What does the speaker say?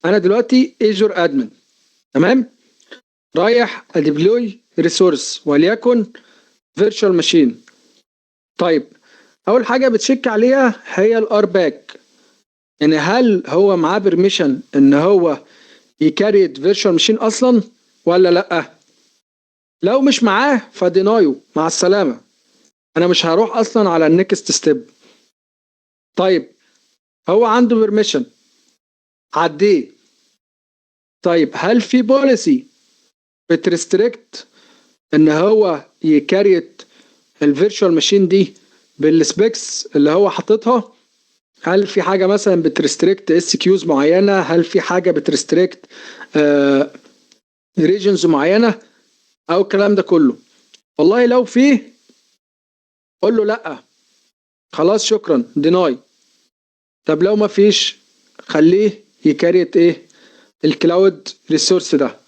انا دلوقتي ايجور ادمن، تمام، رايح اديبلوي ريسورس وليكن فيرتشوال ماشين. طيب اول حاجه بتشيك عليها هي الار باك، يعني هل هو معاه بيرميشن ان هو يكريت فيرتشوال ماشين اصلا ولا لا. لو مش معاه فدينايو، مع السلامه، انا مش هروح اصلا على النكست ستيب. طيب هو عنده بيرميشن، عديه. طيب هل في بوليسي بتريستريكت ان هو يكريت الفيرتشوال ماشين دي بالسبيكس اللي هو حاططها؟ هل في حاجه مثلا بتريستريكت اس كيوز معينه؟ هل في حاجه بتريستريكت ريجنز معينه او الكلام ده كله؟ والله لو فيه قول له لا، خلاص شكرا ديناي. طب لو ما فيش خليه يكريت ايه الكلاود ريسورس ده.